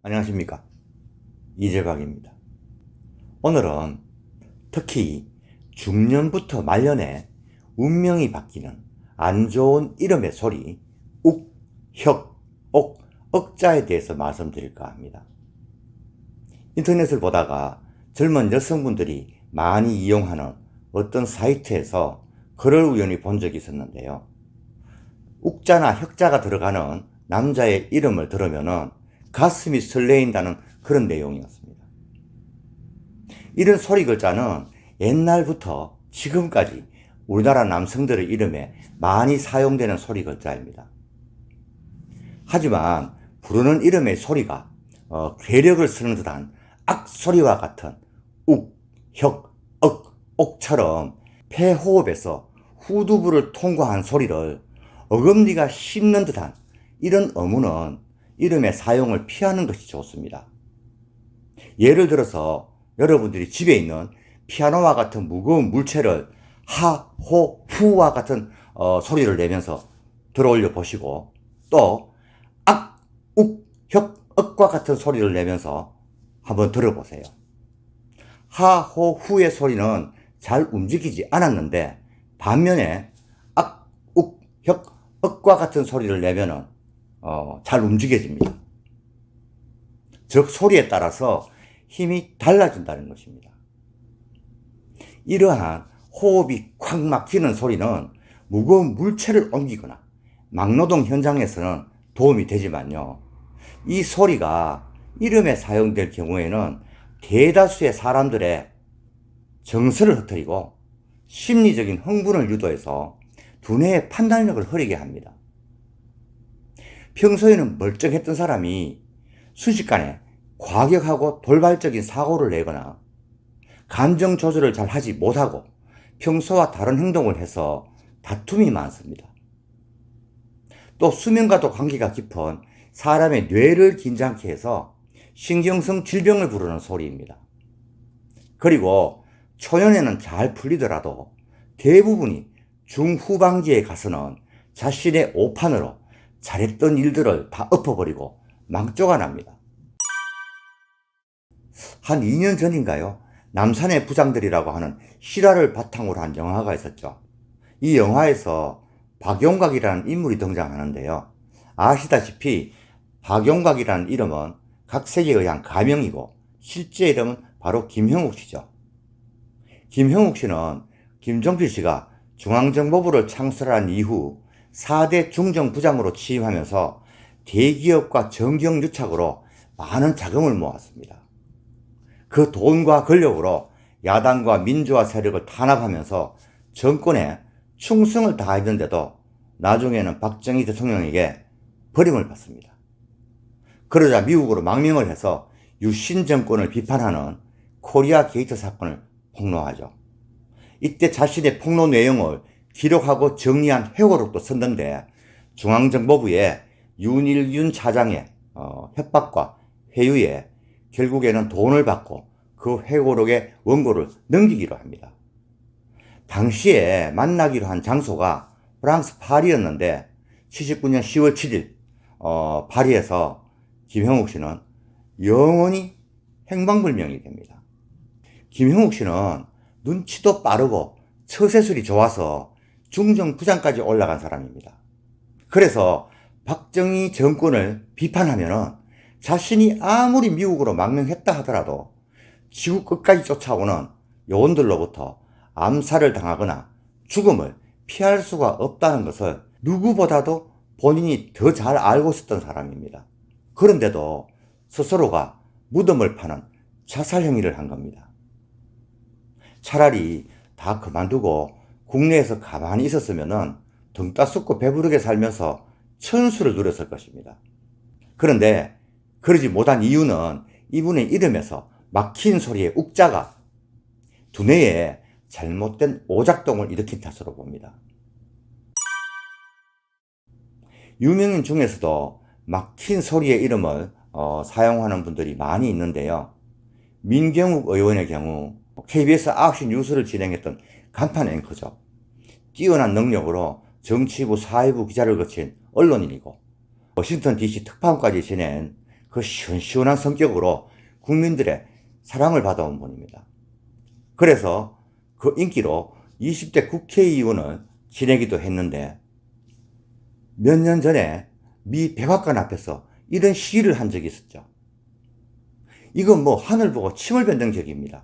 안녕하십니까, 이재박입니다. 오늘은 특히 중년부터 말년에 운명이 바뀌는 안 좋은 이름의 소리, 욱, 혁, 옥, 억자에 대해서 말씀드릴까 합니다. 인터넷을 보다가 젊은 여성분들이 많이 이용하는 어떤 사이트에서 글을 우연히 본 적이 있었는데요. 욱자나 혁자가 들어가는 남자의 이름을 들으면 가슴이 설레인다는 그런 내용이었습니다. 이런 소리 글자는 옛날부터 지금까지 우리나라 남성들의 이름에 많이 사용되는 소리 글자입니다. 하지만 부르는 이름의 소리가 괴력을 쓰는 듯한 악소리와 같은 욱, 혁, 억, 옥처럼 폐호흡에서 후두부를 통과한 소리를 어금니가 씹는 듯한 이런 어무는 이름의 사용을 피하는 것이 좋습니다. 예를 들어서 여러분들이 집에 있는 피아노와 같은 무거운 물체를 하, 호, 후와 같은 소리를 내면서 들어올려 보시고, 또 악, 욱, 혁, 억과 같은 소리를 내면서 한번 들어보세요. 하, 호, 후의 소리는 잘 움직이지 않았는데 반면에 악, 욱, 혁, 억과 같은 소리를 내면은 잘 움직여집니다. 즉 소리에 따라서 힘이 달라진다는 것입니다. 이러한 호흡이 콱 막히는 소리는 무거운 물체를 옮기거나 막노동 현장에서는 도움이 되지만요, 이 소리가 이름에 사용될 경우에는 대다수의 사람들의 정서를 흐트리고 심리적인 흥분을 유도해서 두뇌의 판단력을 흐리게 합니다. 평소에는 멀쩡했던 사람이 순식간에 과격하고 돌발적인 사고를 내거나 감정 조절을 잘 하지 못하고 평소와 다른 행동을 해서 다툼이 많습니다. 또 수면과도 관계가 깊은 사람의 뇌를 긴장케 해서 신경성 질병을 부르는 소리입니다. 그리고 초년에는 잘 풀리더라도 대부분이 중후반기에 가서는 자신의 오판으로 잘했던 일들을 다 엎어버리고 망조가 납니다. 한 2년 전인가요? 남산의 부장들이라고 하는 실화를 바탕으로 한 영화가 있었죠. 이 영화에서 박용각이라는 인물이 등장하는데요. 아시다시피 박용각이라는 이름은 각색에 의한 가명이고 실제 이름은 바로 김형욱 씨죠. 김형욱 씨는 김종필 씨가 중앙정보부를 창설한 이후 4대 중정부장으로 취임하면서 대기업과 정경유착으로 많은 자금을 모았습니다. 그 돈과 권력으로 야당과 민주화 세력을 탄압하면서 정권에 충성을 다했는데도 나중에는 박정희 대통령에게 버림을 받습니다. 그러자 미국으로 망명을 해서 유신 정권을 비판하는 코리아 게이트 사건을 폭로하죠. 이때 자신의 폭로 내용을 기록하고 정리한 회고록도 썼는데 중앙정보부의 윤일윤 차장의 협박과 회유에 결국에는 돈을 받고 그 회고록의 원고를 넘기기로 합니다. 당시에 만나기로 한 장소가 프랑스 파리였는데 79년 10월 7일 파리에서 김형욱 씨는 영원히 행방불명이 됩니다. 김형욱 씨는 눈치도 빠르고 처세술이 좋아서 중정부장까지 올라간 사람입니다. 그래서 박정희 정권을 비판하면 자신이 아무리 미국으로 망명했다 하더라도 지구 끝까지 쫓아오는 요원들로부터 암살을 당하거나 죽음을 피할 수가 없다는 것을 누구보다도 본인이 더 잘 알고 있었던 사람입니다. 그런데도 스스로가 무덤을 파는 자살 행위를 한 겁니다. 차라리 다 그만두고 국내에서 가만히 있었으면 등 따숩고 배부르게 살면서 천수를 누렸을 것입니다. 그런데 그러지 못한 이유는 이분의 이름에서 막힌 소리의 욱자가 두뇌에 잘못된 오작동을 일으킨 탓으로 봅니다. 유명인 중에서도 막힌 소리의 이름을 사용하는 분들이 많이 있는데요. 민경욱 의원의 경우 KBS 9시 뉴스를 진행했던 간판 앵커죠. 뛰어난 능력으로 정치부 사회부 기자를 거친 언론인이고 워싱턴 DC 특파원까지 지낸 그 시원시원한 성격으로 국민들의 사랑을 받아온 분입니다. 그래서 그 인기로 20대 국회의원을 지내기도 했는데 몇 년 전에 미 백악관 앞에서 이런 시위를 한 적이 있었죠. 이건 뭐 하늘 보고 침을 뱉는 격입니다.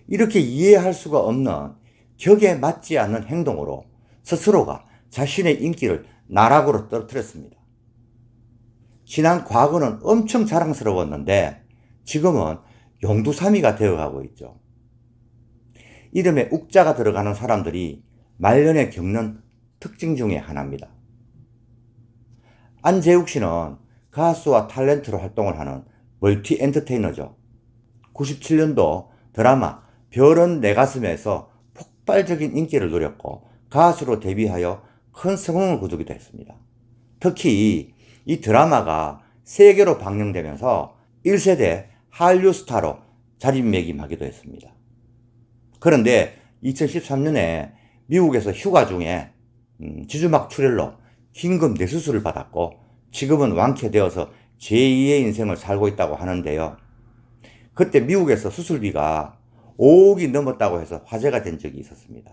이렇게 이해할 수가 없는 격에 맞지 않는 행동으로 스스로가 자신의 인기를 나락으로 떨어뜨렸습니다. 지난 과거는 엄청 자랑스러웠는데 지금은 용두사미가 되어가고 있죠. 이름에 욱자가 들어가는 사람들이 말년에 겪는 특징 중에 하나입니다. 안재욱 씨는 가수와 탤런트로 활동을 하는 멀티 엔터테이너죠. 97년도 드라마 별은 내 가슴에서 폭발적인 인기를 누렸고 가수로 데뷔하여 큰 성공을 거두기도 했습니다. 특히 이 드라마가 세계로 방영되면서 1세대 한류 스타로 자리매김하기도 했습니다. 그런데 2013년에 미국에서 휴가 중에 지주막 출혈로 긴급 뇌수술을 받았고 지금은 완쾌되어서 제2의 인생을 살고 있다고 하는데요. 그때 미국에서 수술비가 5억이 넘었다고 해서 화제가 된 적이 있었습니다.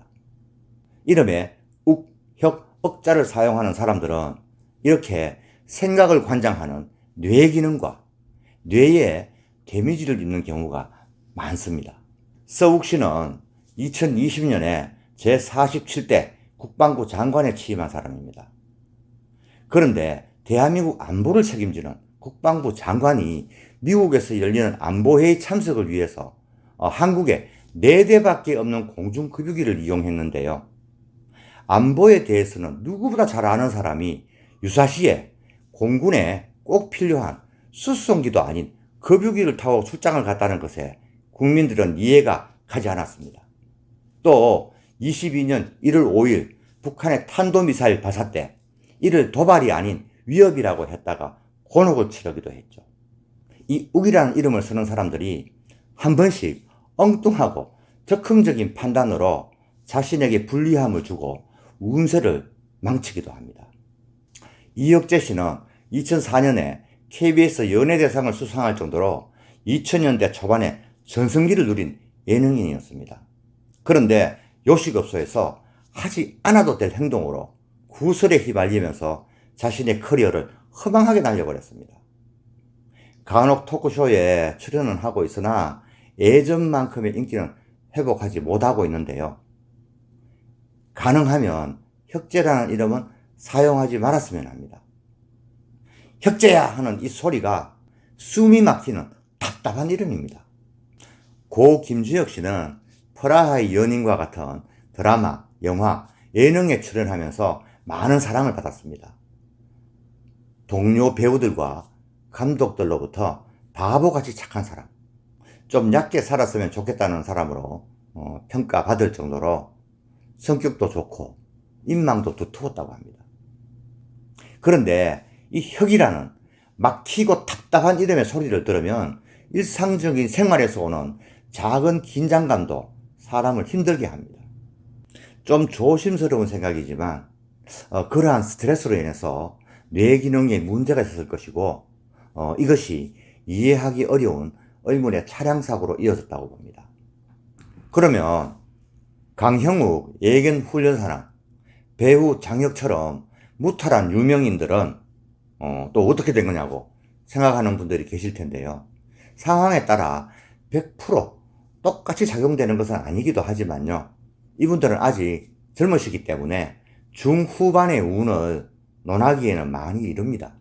이름에 욱, 혁, 억자를 사용하는 사람들은 이렇게 생각을 관장하는 뇌 기능과 뇌에 데미지를 입는 경우가 많습니다. 서욱 씨는 2020년에 제47대 국방부 장관에 취임한 사람입니다. 그런데 대한민국 안보를 책임지는 국방부 장관이 미국에서 열리는 안보회의 참석을 위해서 한국에 4대밖에 없는 공중급유기를 이용했는데요. 안보에 대해서는 누구보다 잘 아는 사람이 유사시에 공군에 꼭 필요한 수송기도 아닌 급유기를 타고 출장을 갔다는 것에 국민들은 이해가 가지 않았습니다. 또 22년 1월 5일 북한의 탄도미사일 발사 때 이를 도발이 아닌 위협이라고 했다가 곤혹을 치르기도 했죠. 이 욱이라는 이름을 쓰는 사람들이 한 번씩 엉뚱하고 적극적인 판단으로 자신에게 불리함을 주고 운세를 망치기도 합니다. 이혁재 씨는 2004년에 KBS 연예대상을 수상할 정도로 2000년대 초반에 전성기를 누린 예능인이었습니다. 그런데 요식업소에서 하지 않아도 될 행동으로 구설에 휘말리면서 자신의 커리어를 허망하게 날려버렸습니다. 간혹 토크쇼에 출연은 하고 있으나 예전만큼의 인기는 회복하지 못하고 있는데요. 가능하면 혁재라는 이름은 사용하지 말았으면 합니다. 혁재야 하는 이 소리가 숨이 막히는 답답한 이름입니다. 고 김주혁 씨는 프라하의 연인과 같은 드라마, 영화, 예능에 출연하면서 많은 사랑을 받았습니다. 동료 배우들과 감독들로부터 바보같이 착한 사람, 좀 얕게 살았으면 좋겠다는 사람으로 평가받을 정도로 성격도 좋고 인망도 두터웠다고 합니다. 그런데 이 혁이라는 막히고 답답한 이름의 소리를 들으면 일상적인 생활에서 오는 작은 긴장감도 사람을 힘들게 합니다. 좀 조심스러운 생각이지만 그러한 스트레스로 인해서 뇌 기능에 문제가 있었을 것이고 이것이 이해하기 어려운 의문의 차량사고로 이어졌다고 봅니다. 그러면 강형욱 예견훈련사나 배우 장혁처럼 무탈한 유명인들은 또 어떻게 된 거냐고 생각하는 분들이 계실 텐데요. 상황에 따라 100% 똑같이 작용되는 것은 아니기도 하지만요. 이분들은 아직 젊으시기 때문에 중후반의 운을 논하기에는 많이 이릅니다.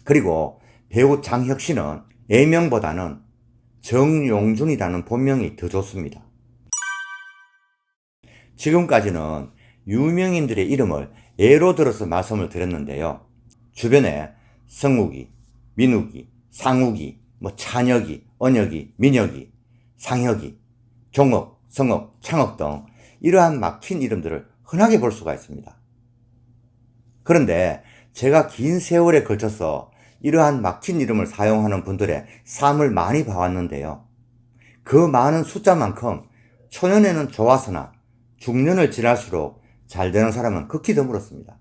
그리고 배우 장혁 씨는 예명보다는 정용준이라는 본명이 더 좋습니다. 지금까지는 유명인들의 이름을 예로 들어서 말씀을 드렸는데요. 주변에 성욱이, 민욱이, 상욱이, 찬혁이, 언혁이, 민혁이, 상혁이, 종업, 성업, 창업 등 이러한 막힌 이름들을 흔하게 볼 수가 있습니다. 그런데 제가 긴 세월에 걸쳐서 이러한 막힌 이름을 사용하는 분들의 삶을 많이 봐왔는데요. 그 많은 숫자만큼 초년에는 좋아서나 중년을 지날수록 잘 되는 사람은 극히 드물었습니다.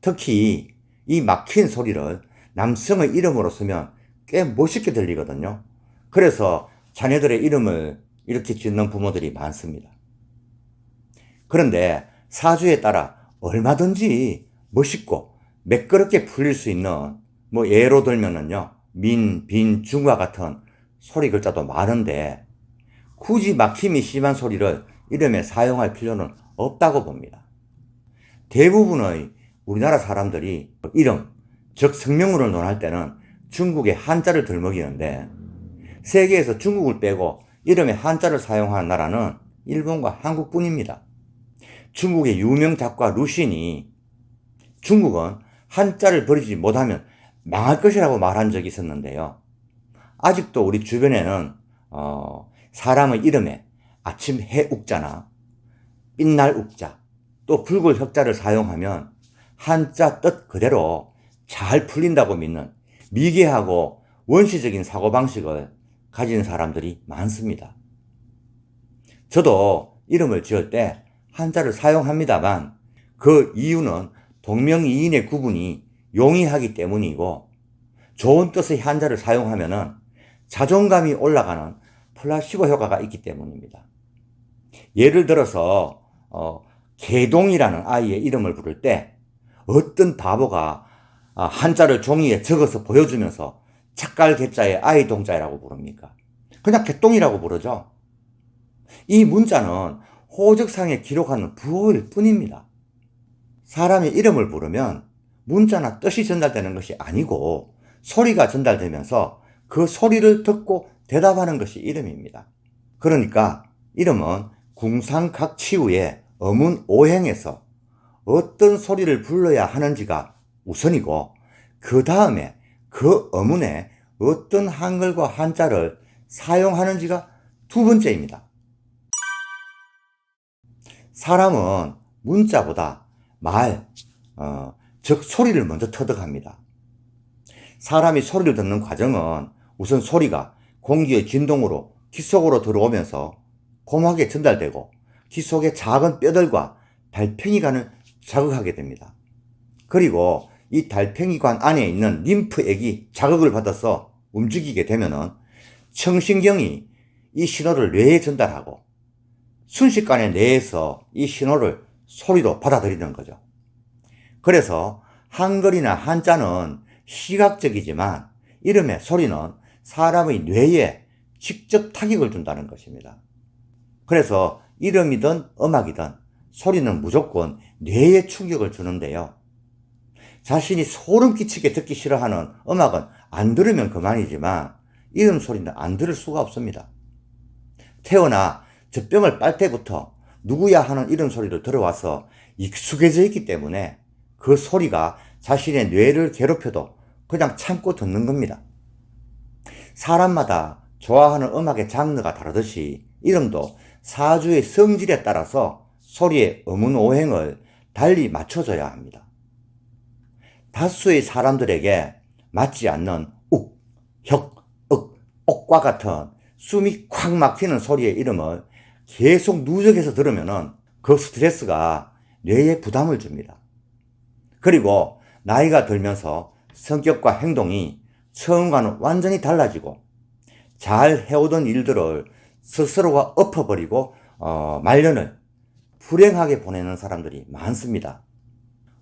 특히 이 막힌 소리를 남성의 이름으로 쓰면 꽤 멋있게 들리거든요. 그래서 자녀들의 이름을 이렇게 짓는 부모들이 많습니다. 그런데 사주에 따라 얼마든지 멋있고 매끄럽게 풀릴 수 있는, 예로 들면은요, 민, 빈, 중과 같은 소리 글자도 많은데 굳이 막힘이 심한 소리를 이름에 사용할 필요는 없다고 봅니다. 대부분의 우리나라 사람들이 이름, 즉 성명으로 논할 때는 중국의 한자를 들먹이는데, 세계에서 중국을 빼고 이름에 한자를 사용하는 나라는 일본과 한국뿐입니다. 중국의 유명 작가 루신이 중국은 한자를 버리지 못하면 망할 것이라고 말한 적이 있었는데요. 아직도 우리 주변에는 사람의 이름에 아침 해 욱자나 빛날 욱자, 또 붉을 혁자를 사용하면 한자 뜻 그대로 잘 풀린다고 믿는 미개하고 원시적인 사고방식을 가진 사람들이 많습니다. 저도 이름을 지을 때 한자를 사용합니다만 그 이유는 동명이인의 구분이 용이하기 때문이고, 좋은 뜻의 한자를 사용하면 자존감이 올라가는 플라시보 효과가 있기 때문입니다. 예를 들어서 개동이라는 아이의 이름을 부를 때 어떤 바보가 한자를 종이에 적어서 보여주면서 착갈 개자의 아이 동자라고 부릅니까? 그냥 개똥이라고 부르죠. 이 문자는 호적상에 기록하는 부호일 뿐입니다. 사람의 이름을 부르면 문자나 뜻이 전달되는 것이 아니고 소리가 전달되면서 그 소리를 듣고 대답하는 것이 이름입니다. 그러니까 이름은 궁상각치후의 어문오행에서 어떤 소리를 불러야 하는지가 우선이고, 그 다음에 그 어문에 어떤 한글과 한자를 사용하는지가 두 번째입니다. 사람은 문자보다 말, 즉 소리를 먼저 터득합니다. 사람이 소리를 듣는 과정은 우선 소리가 공기의 진동으로 귀 속으로 들어오면서 고막에 전달되고 귀 속의 작은 뼈들과 달팽이관을 자극하게 됩니다. 그리고 이 달팽이관 안에 있는 림프액이 자극을 받아서 움직이게 되면은 청신경이 이 신호를 뇌에 전달하고 순식간에 뇌에서 이 신호를 소리로 받아들이는 거죠. 그래서 한글이나 한자는 시각적이지만 이름의 소리는 사람의 뇌에 직접 타격을 준다는 것입니다. 그래서 이름이든 음악이든 소리는 무조건 뇌에 충격을 주는데요. 자신이 소름 끼치게 듣기 싫어하는 음악은 안 들으면 그만이지만 이름 소리는 안 들을 수가 없습니다. 태어나 젖병을 빨 때부터 누구야 하는 이름 소리를 들어와서 익숙해져 있기 때문에 그 소리가 자신의 뇌를 괴롭혀도 그냥 참고 듣는 겁니다. 사람마다 좋아하는 음악의 장르가 다르듯이 이름도 사주의 성질에 따라서 소리의 어문오행을 달리 맞춰줘야 합니다. 다수의 사람들에게 맞지 않는 욱, 혁, 억, 옥과 같은 숨이 콱 막히는 소리의 이름을 계속 누적해서 들으면 그 스트레스가 뇌에 부담을 줍니다. 그리고 나이가 들면서 성격과 행동이 처음과는 완전히 달라지고 잘 해오던 일들을 스스로가 엎어버리고 말년을 불행하게 보내는 사람들이 많습니다.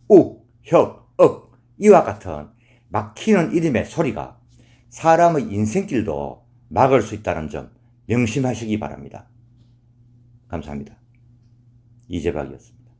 욱, 혁, 억 이와 같은 막히는 이름의 소리가 사람의 인생길도 막을 수 있다는 점 명심하시기 바랍니다. 감사합니다. 이재박이었습니다.